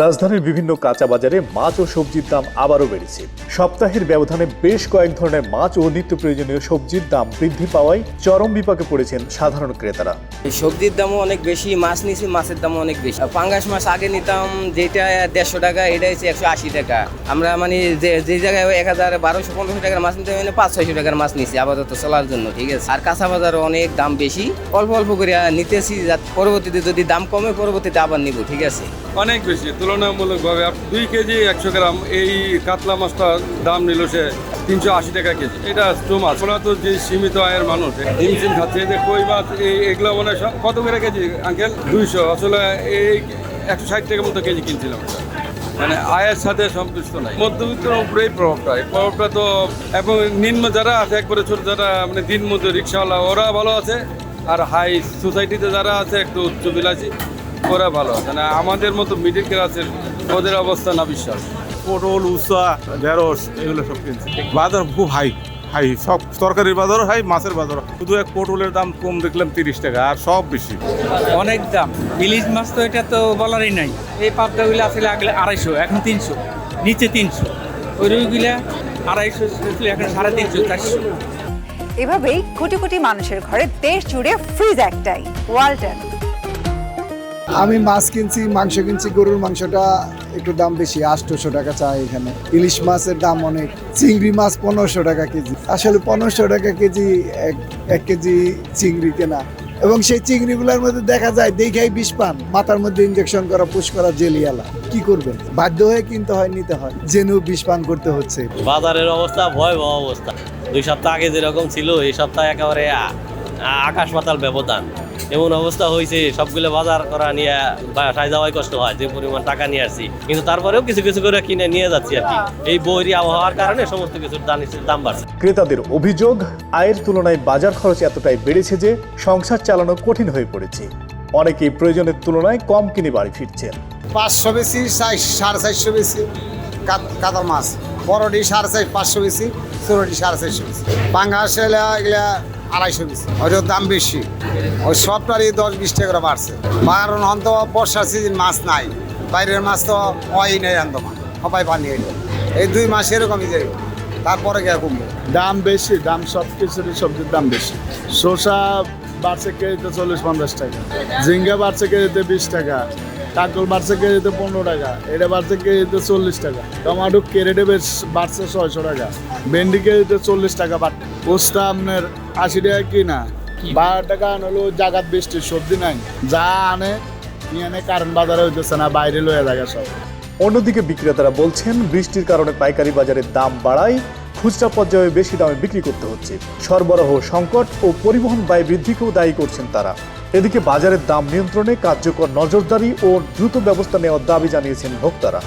রাজধানীর বিভিন্ন কাঁচা বাজারে মাছ ও সবজির দাম আবারও বেড়েছে। সপ্তাহের ব্যবধানে বেশ কয়েক ধরনের মাছ ও নিত্য প্রয়োজনীয় সবজির দাম বৃদ্ধি পাওয়ায় চরম বিপাকে পড়েছেন সাধারণ ক্রেতারা। সবজির দামও অনেক বেশি, মাছ নিছি মাছের দামও অনেক বেশি। পাঙ্গাস মাছ আগে নিতাম যেটা 150 টাকা, এটা হচ্ছে 180 টাকা। আমরা মানে যে জায়গায় 1000-1200-1500 টাকার মাছ নিতে মানে 500-600 টাকার মাছ নিছি আপাতত চলার জন্য, ঠিক আছে। আর কাঁচা বাজারও অনেক দাম বেশি, অল্প অল্প করে নিতেছি, পরবর্তীতে যদি দাম কমে পরবর্তীতে আবার নিব, ঠিক আছে। অনেক বেশি তুলনামূলকভাবে 2 কেজি 100 গ্রাম এই কাতলা মাছটার দাম নিল সে 380 টাকা কেজি। এটা টু মাছ। ওরা তো যে সীমিত আয়ের মানুষ হিমশিম খাচ্ছে, যে কই মাছ এগুলো মানে কত করে কেজি আঙ্কেল? 200। আসলে এই 160 টাকার মতো কেজি কিনছিলাম। মানে আয়ের সাথে সন্তুষ্ট নাই, মধ্যবিত্তের উপরেই প্রভাবটা তো। এবং নিম্ন যারা আছে একবারে ছোট, যারা মানে দিন মধ্যে রিক্সাওয়ালা, ওরা ভালো আছে। আর হাই সোসাইটিতে যারা আছে একটু উচ্চবিলাসী, ওরা ভালো আছে না। আমাদের মতো মিডিল ক্লাসের ওদের অবস্থা না বিশ্বাস। পটল, উষা, ঢেঁড়স এগুলো সব কিনছে। বাজার খুব হাই, সব তরকারির বাজারও হাই, মাছের বাজারও। শুধু এক পটলের দাম কম দেখলাম 30 টাকা, আর সব বেশি অনেক দাম। ইলিশ মাছ তো এটা তো বলারই নাই। এই পাবদাগুলো আসলে আগে 250, এখন 300, নিচে 300। ওই রুইগুলা 250, এখন 350, 400। এভাবেই কোটি কোটি মানুষের ঘরে দেশ জুড়ে ফ্রিজ একটাই, ওয়ালটন। আমি মাছ কিনছি, মাংস কিনছি। গরুর মাংসটা একটু দাম বেশি, 800 টাকা চাই এখানে। ইলিশ মাছের দাম অনেক। চিংড়ি মাছ 1500 টাকা কেজি। আসলে 1500 টাকা কেজি এক কেজি চিংড়ি কেনা, এবং সেই চিংড়িগুলোর মধ্যে দেখা যায় দেখাই বিষ পান, মাথার মধ্যে ইনজেকশন করা, পুশ করা জেলিয়ালা। কি করবেন? বাধ্য হয়ে কিনতে হয়, নিতে হয়, জেনেও বিষ পান করতে হচ্ছে। বাজারের অবস্থা ভয়াবহ অবস্থা। 2 সপ্তাহ আগে যেরকম ছিল, এই সপ্তাহে একেবারে আকাশ পাতাল ব্যবধান। এমন অবস্থা হয়েছে, সবগুলো বাজার করা নিয়ে বাসায় যাওয়াই কষ্ট হয়, যে পরিমাণ টাকা নিয়ে আসছি। কিন্তু তারপরেও কিছু কিছু করে কিনে নিয়ে যাচ্ছি আর কি। এই বৈরী আবহাওয়ার কারণে সমস্ত কিছুর দাম বাড়ছে। ক্রেতাদের অভিযোগ, আয়ের তুলনায় বাজার খরচ এতটাই বেড়েছে যে সংসার চালানো কঠিন হয়ে পড়েছে। অনেকেই প্রয়োজনের তুলনায় কম কিনে বাড়ি ফিরছেন। 500 বেশি, 450 বেশি কাতলা মাছ। বড়ডি 450, 500 বেশি। ছোটডি 450 বেশি। পাঙ্গাস এগুলা 250 বেশি। ওইটার দাম বেশি। ওই সবটারই 10-20 টাকা করে বাড়ছে। কারণ অন্ত বর্ষার সিজন মাছ নাই, বাইরের মাছ তো হয় নেই, আন্দোলন সবাই পানি। এই 2 মাস এরকমই যাই, তারপরে গিয়ে কমবে। দাম বেশি, দাম সব কিছুরই, সবজির দাম বেশি। শসা বাড়ছে কেজিতে 40-50 টাকা, ঝিঙ্গা বাড়ছে কেজিতে 20 টাকা, কাঁকল বাড়ছে কেজিতে 15 টাকা, এটা বাড়ছে কেজিতে 40 টাকা, টমাটো কেরেটে বেশ বাড়ছে 600 টাকা, ভেন্ডি কেজিতে 40 টাকা বাড়ছে। পোস্তা আপনার 80 টাকা কিনা, 12 টাকা আনলো। জাগাত বৃষ্টি সবজি নাই, যা আনে নিয়ে আনে, কারণ বাজারে হইতেছে না, বাইরে লয়ে জায়গা সব। অন্যদিকে বিক্রেতারা বলছেন, বৃষ্টির কারণে পাইকারি বাজারের দাম বাড়ায় খুচরা পর্যায়ে বেশি দামে বিক্রি করতে হচ্ছে। সরবরাহ সংকট ও পরিবহন ব্যয় বৃদ্ধিকেও দায়ী করছেন তারা। এদিকে বাজারের দাম নিয়ন্ত্রণে কার্যকর নজরদারি ও দ্রুত ব্যবস্থা নেওয়ার দাবি জানিয়েছেন ভোক্তারা।